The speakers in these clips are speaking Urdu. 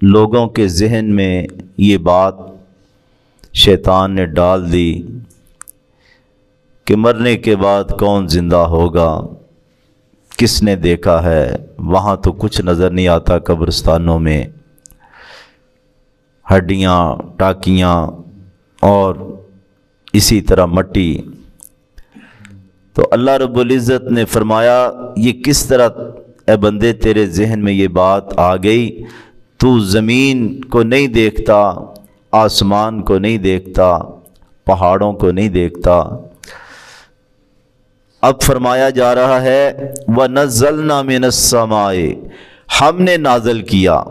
لوگوں کے ذہن میں یہ بات شیطان نے ڈال دی کہ مرنے کے بعد کون زندہ ہوگا، کس نے دیکھا ہے؟ وہاں تو کچھ نظر نہیں آتا، قبرستانوں میں ہڈیاں، ٹاکیاں اور اسی طرح مٹی۔ تو اللہ رب العزت نے فرمایا یہ کس طرح اے بندے تیرے ذہن میں یہ بات آ گئی؟ تو زمین کو نہیں دیکھتا، آسمان کو نہیں دیکھتا، پہاڑوں کو نہیں دیکھتا۔ اب فرمایا جا رہا ہے وَنَزَّلْنَا مِنَ السَّمَاءِ، ہم نے نازل کیا،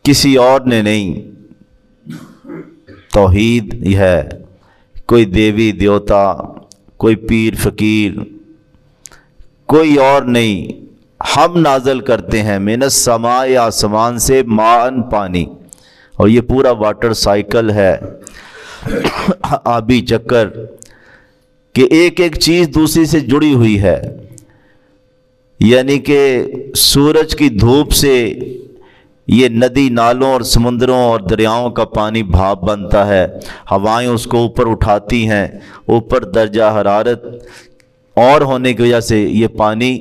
کسی اور نے نہیں۔ توحید یہ ہے، کوئی دیوی دیوتا، کوئی پیر فقیر، کوئی اور نہیں، ہم نازل کرتے ہیں من السماء، آسمان سے، ماءً پانی۔ اور یہ پورا واٹر سائیکل ہے، آبی چکر، کہ ایک ایک چیز دوسری سے جڑی ہوئی ہے۔ یعنی کہ سورج کی دھوپ سے یہ ندی نالوں اور سمندروں اور دریاؤں کا پانی بھاپ بنتا ہے، ہوائیں اس کو اوپر اٹھاتی ہیں، اوپر درجہ حرارت اور ہونے کی وجہ سے یہ پانی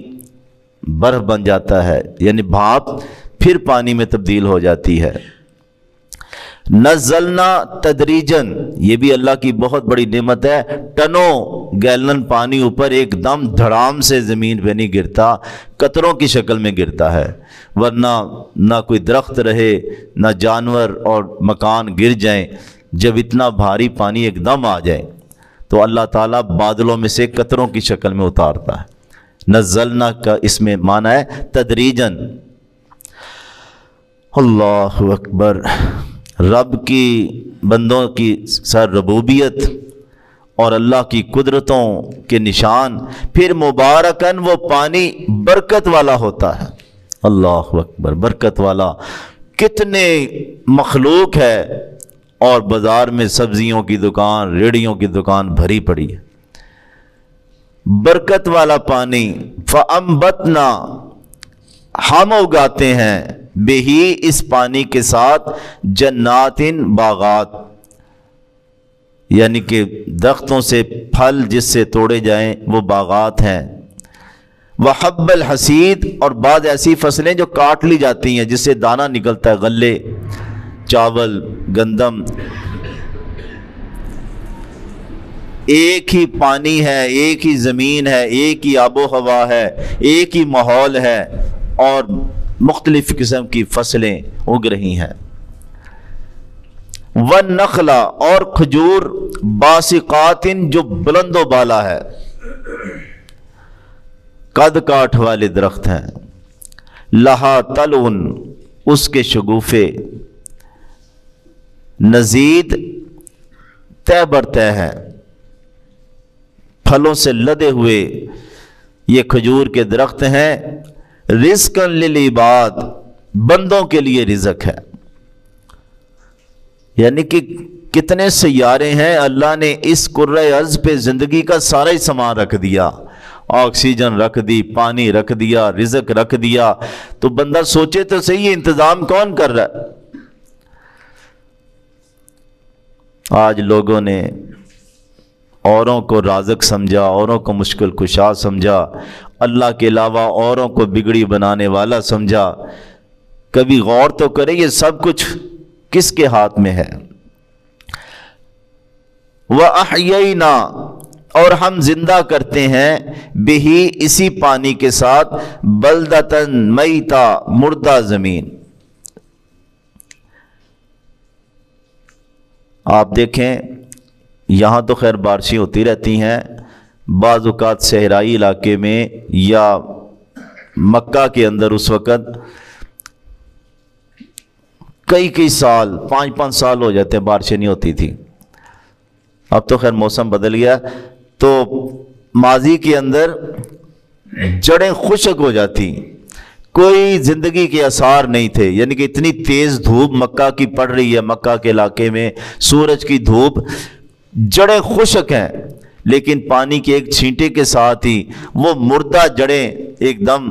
برف بن جاتا ہے، یعنی بھاپ پھر پانی میں تبدیل ہو جاتی ہے۔ نزلنا تدریجن، یہ بھی اللہ کی بہت بڑی نعمت ہے۔ ٹنوں گیلن پانی اوپر ایک دم دھڑام سے زمین پہ نہیں گرتا، قطروں کی شکل میں گرتا ہے، ورنہ نہ کوئی درخت رہے نہ جانور اور مکان گر جائیں۔ جب اتنا بھاری پانی ایک دم آ جائے تو اللہ تعالیٰ بادلوں میں سے قطروں کی شکل میں اتارتا ہے۔ نزلنا کا اس میں معنی ہے تدریجن۔ اللہ اکبر، رب کی بندوں کی سر ربوبیت اور اللہ کی قدرتوں کے نشان۔ پھر مبارکن، وہ پانی برکت والا ہوتا ہے۔ اللہ اکبر، برکت والا۔ کتنے مخلوق ہے اور بازار میں سبزیوں کی دکان، ریڑھیوں کی دکان بھری پڑی ہے۔ برکت والا پانی۔ فَأَنبَتْنَا، ہم اگاتے ہیں، بہی، اس پانی کے ساتھ، جناتن، باغات، یعنی کہ درختوں سے پھل جس سے توڑے جائیں وہ باغات ہیں۔ وحب الحصید، اور بعض ایسی فصلیں جو کاٹ لی جاتی ہیں جس سے دانہ نکلتا ہے، غلے، چاول، گندم۔ ایک ہی پانی ہے، ایک ہی زمین ہے، ایک ہی آب و ہوا ہے، ایک ہی ماحول ہے، اور مختلف قسم کی فصلیں اگ رہی ہیں۔ والنخل، اور کھجور، باسقات، جو بلند و بالا ہے، قد کاٹ والے درخت ہیں۔ لہا طلعن، اس کے شگوفے، نزید، تہ بر تہ ہے، پھلوں سے لدے ہوئے یہ کھجور کے درخت ہیں۔ رزقاً للعباد، بندوں کے لیے رزق ہے۔ یعنی کہ کتنے سیارے ہیں، اللہ نے اس کرۂ ارض پہ زندگی کا سارا ہی سامان رکھ دیا، آکسیجن رکھ دی، پانی رکھ دیا، رزق رکھ دیا۔ تو بندہ سوچے تو صحیح، یہ انتظام کون کر رہا ہے؟ آج لوگوں نے اوروں کو رازق سمجھا، اوروں کو مشکل کشا سمجھا، اللہ کے علاوہ اوروں کو بگڑی بنانے والا سمجھا۔ کبھی غور تو کرے یہ سب کچھ کس کے ہاتھ میں ہے؟ وَأَحْيَيْنَا، اور ہم زندہ کرتے ہیں، بِهِ، اسی پانی کے ساتھ، بَلْدَةً مَيْتًا، مردہ زمین۔ آپ دیکھیں یہاں تو خیر بارشیں ہوتی رہتی ہیں، بعض اوقات صحرائی علاقے میں یا مکہ کے اندر اس وقت کئی سال، 5 سال ہو جاتے ہیں بارشیں نہیں ہوتی تھی۔ اب تو خیر موسم بدل گیا، تو ماضی کے اندر جڑیں خشک ہو جاتی، کوئی زندگی کے آثار نہیں تھے۔ یعنی کہ اتنی تیز دھوپ مکہ کی پڑ رہی ہے، مکہ کے علاقے میں سورج کی دھوپ، جڑیں خشک ہیں، لیکن پانی کے ایک چھینٹے کے ساتھ ہی وہ مردہ جڑیں ایک دم